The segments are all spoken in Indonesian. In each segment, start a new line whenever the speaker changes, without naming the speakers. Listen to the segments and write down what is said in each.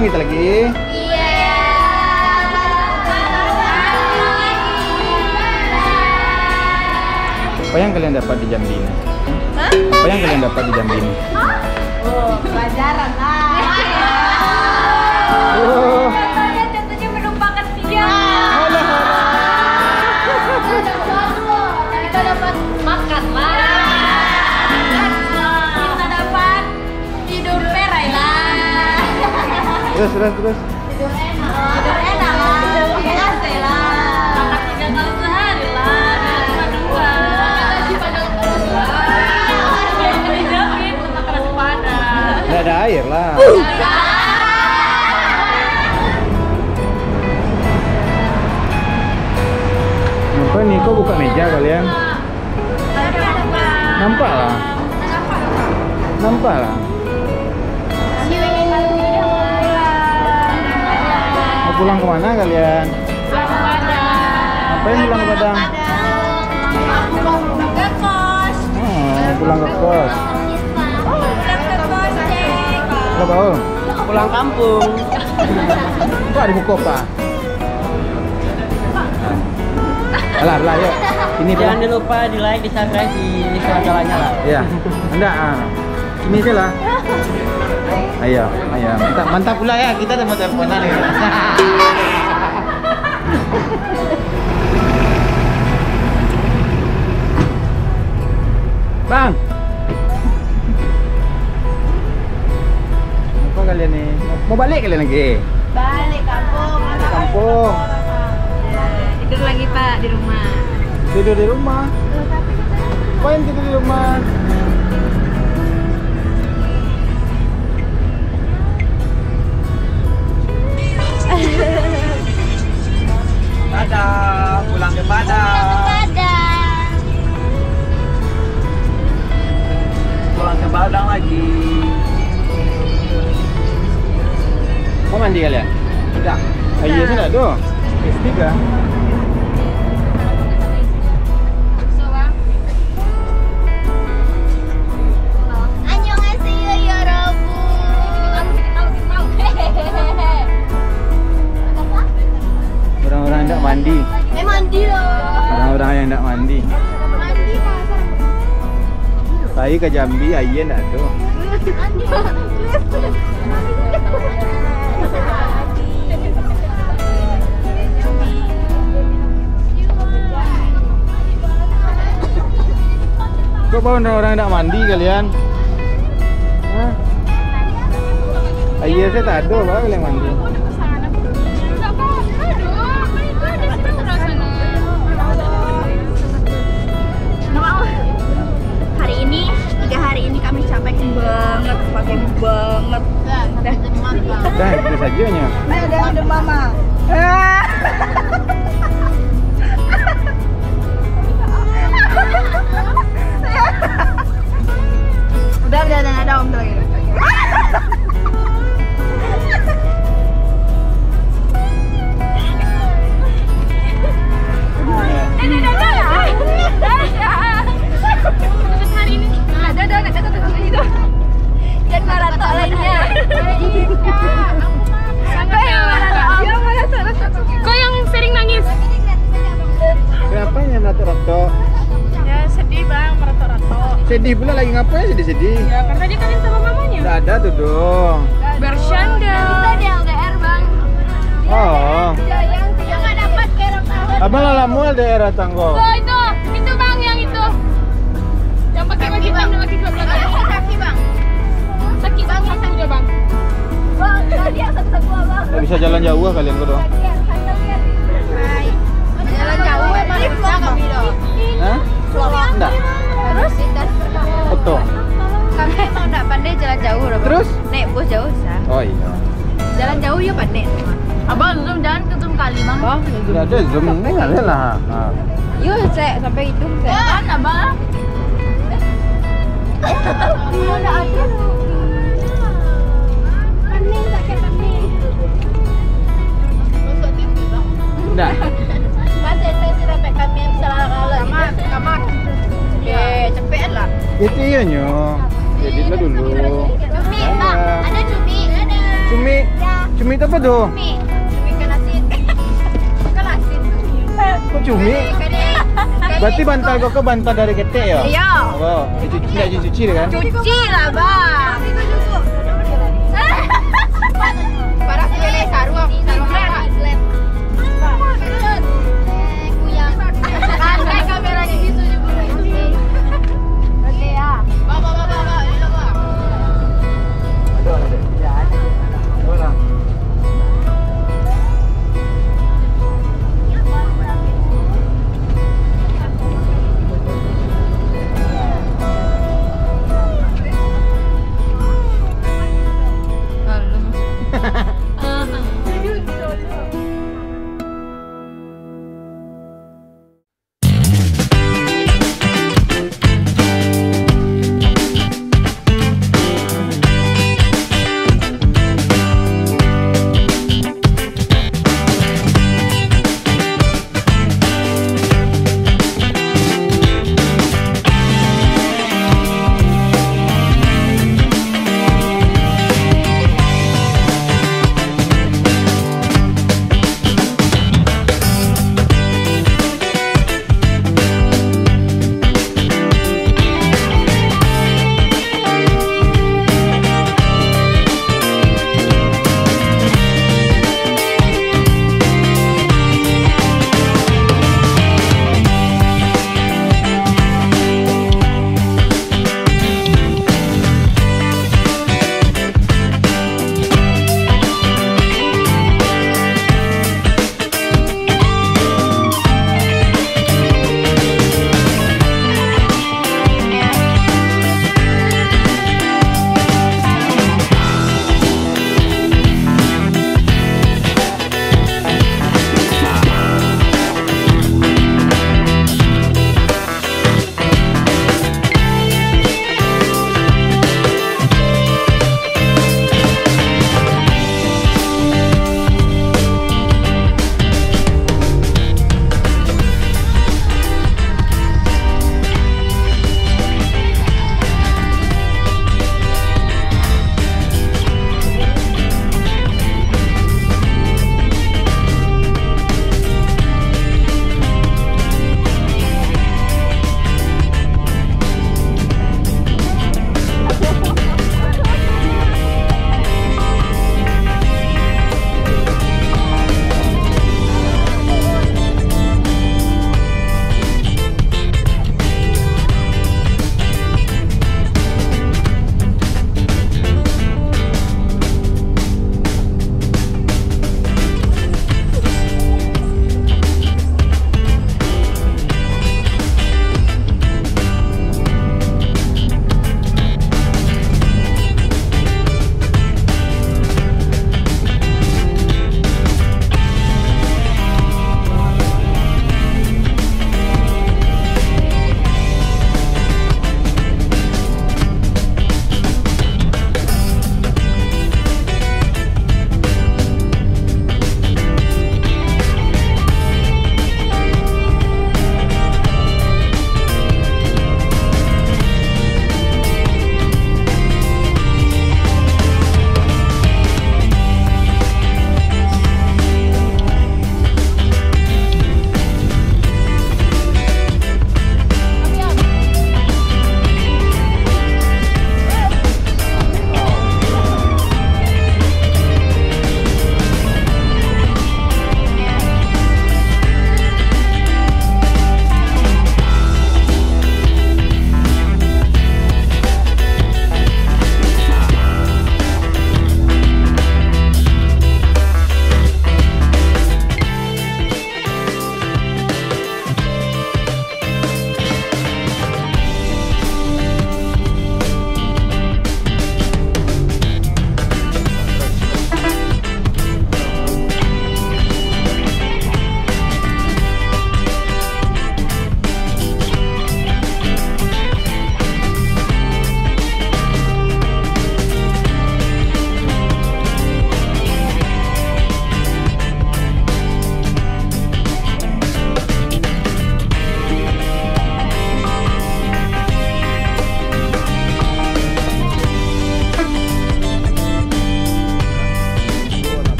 pulang kita lagi?
Iya.
Apa yang kalian dapat di Jambi ini?
Hah?
Apa yang kalian dapat di Jambi ini?
Oh, pelajaran lah.
Oh.
Contohnya menumpahkan dia. Kita dapat makan lah. Kita dapat tidur perai lah.
Terus.
Tidur enak lah. Pakai AC lah. Makan 3 kali sehari lah. Cuma 2. Dijamin makan nasi padang.
Nggak ada air lah. Apa nih? Kok buka meja kalian? Nampak lah. Mau pulang kemana kalian? Ngapain pulang ke Padang?
Ke kos.
Oh, pulang ke kos. Nggak tahu.
Pulang kampung.
Kok ada buku apa? Alah, yuk. Ini
Jangan lupa di like, di subscribe, di suara-suaranya lah.
Iya. Enggak. Ini sih lah. Ayo. Mantap pula ya, kita udah mau teleponan ya. Bang. Apa kalian nih? Mau balik kalian lagi?
Balik kampung.
Kampung.
Tidur lagi Pak di rumah.
Tidur di rumah. Ngapain tidur di rumah?
Padang, pulang ke Padang. Pulang ke Padang lagi.
Mau mandi kalian?
Tidak.
Iya sudah doh. S3.
Annyeonghaseyo 여러분.
Orang-orang yang tidak mandi.
Mandi loh.
Orang-orang yang tidak mandi.
Mandi pasar.
Saya ke Jambi, ayen tak ada. Kok orang-orang tidak mandi kalian? Hah? Iya saya tak ada, Pak, kalian mandi.
Hari ini, 3 hari ini kami capek banget, pakai banget.
Dah, itu sajanya.
Ada mama. Udah ada om lagi. Dan maraton lainnya. Kok yang sering nangis?
Kenapa yang meratok-ratok?
Ya sedih bang, merato-rato.
Sedih pula lagi ngapain sedih-sedih?
Ya karena dia kangen sama mamanya.
Tidak ada tuh dong.
Bercanda.
Kita di LDR bang.
Oh,
Yang nggak dapat kerok tahun.
abang lalamu daerah Tanggo.
Oh itu bang yang itu. Yang pakai baju hitam dan pakai dua belakang.
Kaki bang.
Sakit bang yang udah bang.
Bang, tadi yang satu bang.
Nggak bisa jalan jauh ah kalian kok dong?
Jalan jauh emang bisa kami dong.
Hah? Enggak.
Terus
Foto.
kami emang nggak pandai jalan jauh loh. Bang.
Terus?
Naik bus jauh sah.
Oh iya.
Jalan jauh yuk pandai.
Abang zoom jangan ke zoom kali bang.
Bang,
Tidak ada zoom ini nggak ada lah. Nah.
yuk saya sampai hidung saya.
Kan abang.
Udah ada loh. Pening sakit pening.
Enggak.
Mas saya sampai kami yang salah kalau kamar. Cepetan lah.
Itu iya nyo. Edit lah dulu.
Cumi, Bang. Ada cumi. Ada.
Cumi.
Ya.
Cumi itu apa tuh?
Cumi kan asin. Kan asin.
Kok cumi? Berarti bantal kau ke bantal dari ketek ya?
Iya.
Oh, dicuci nggak dicuci kan?
Cuci lah, Bang. Parah pilih sarung apa? Kan kameranya gitu juga. Oke ya. Bawa.
Ada. Ya, ada.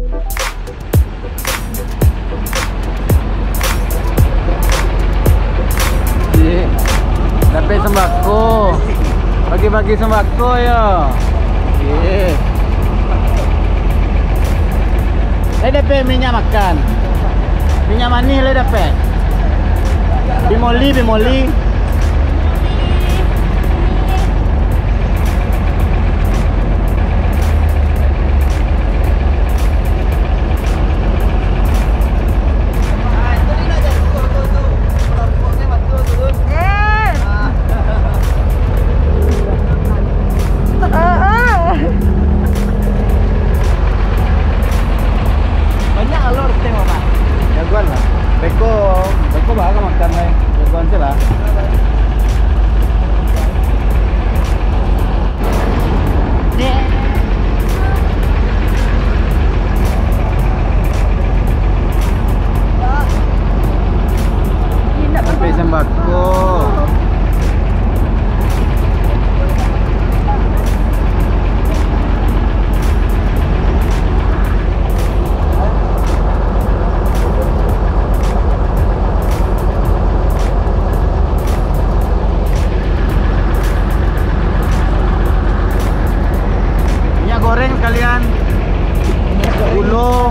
Dapat sembako. Bagi-bagi sembako ya. Dapat minyak makan. Minyak manis le dapat. Bimoli.
Banyak alur tengok Pak.
Jagoan lah. Beko baga makan lah. Jagoan sih lah. Dapat sembako. Goreng sekalian. Ulo.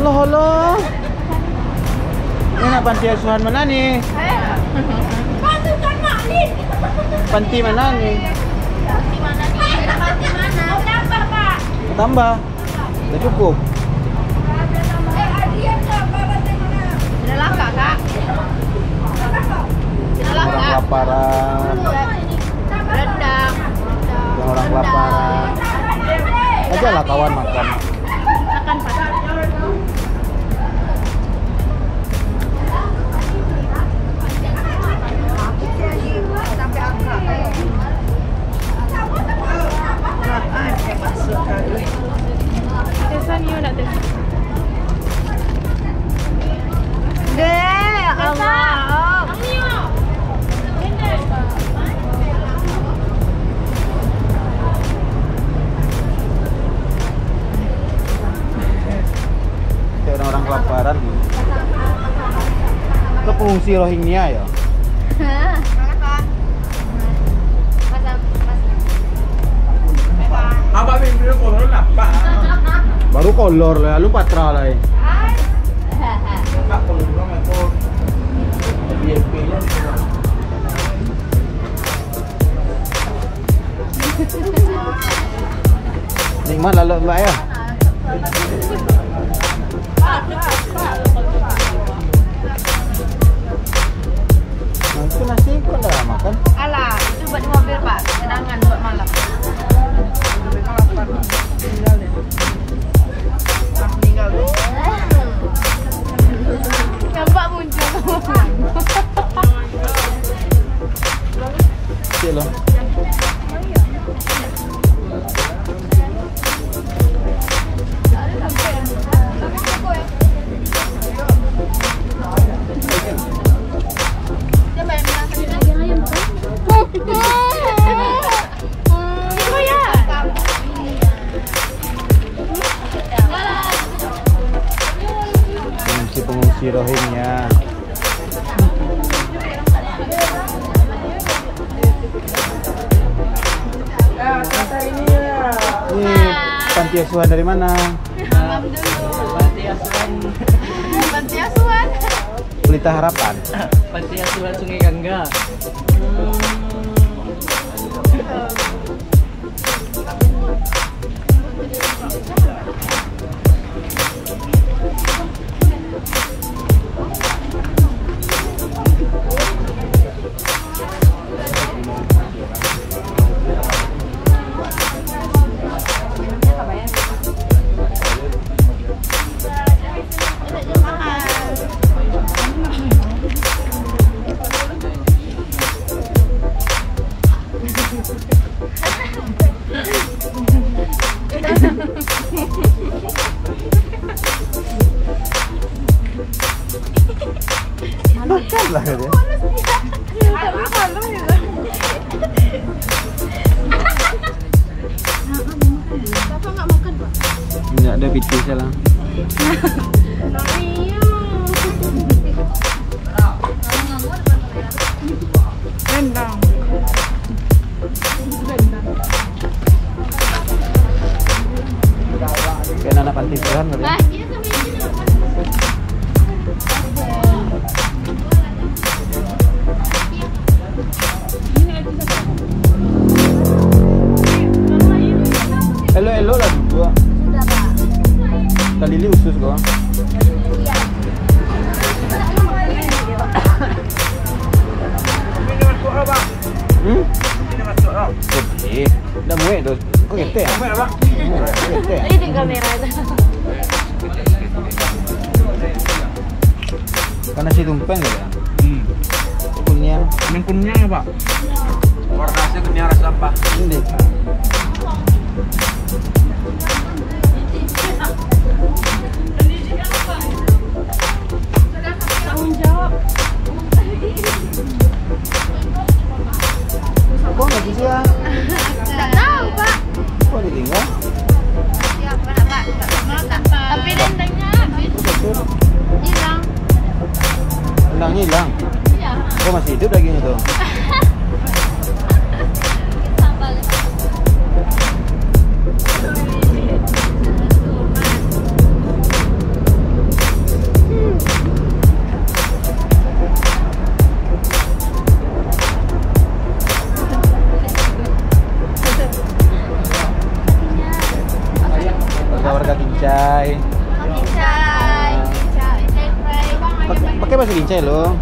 Halo. Ini nak panti asuhan mana nih? Panti mana nih? Tambah. Sudah cukup. Orang kelaparan.
Rendang.
Yang orang kelaparan. Aja lah kawan makan.
Makan Pak. Tesan you nak tesan. Allah. Kayak orang kelaparan nih. Itu pengungsi Rohingya ya?
Abang bimbing kolor apa?
Baru kolor lah, lu patra lah.
Pak kolor dong aku. BNP-nya.
Nikmat lalu Mbak ya. Nah, itu nasi kok dah makan?
Alah, itu buat di mobil Pak, cadangan buat malam. Meninggal deh. Nampak muncul.
Cik loh. Pengungsi Rohingya. Ini panti asuhan dari mana?
Panti asuhan.
Pelita Harapan.
Panti asuhan Sungai Gangga.
Makan lah dia. aja lah.
Rendang.
Kayak anak panti asuhan kali.
Ah, iya sama ini.
Elo lah dua.
Sudah, Pak.
Tadi li usus kok.
Iya.
Ini masuk lah, Pak. Ini masuk lah.
Oke. Udah muek tuh. Kok gede ya?
Apa ya, Pak?
Gede.
Ini di kamera itu.
Karena si tumpeng ya. Kunyah.
Ini kunyah ya, Pak. Warnanya kunyah rasa apa?
Ini.
Tanggung jawab.
Kok nggak bisa?
Enggak tahu, Pak.
Kok ditinggal?
Ya, Pak. Tapi rendangnya habis. Hilang.
Rendangnya hilang.
Iya.
Kok masih hidup dagingnya tuh?
Sambal.
Warga Kincai.
Kincai. Kincai fry.
Pakai bahasa Kincai loh.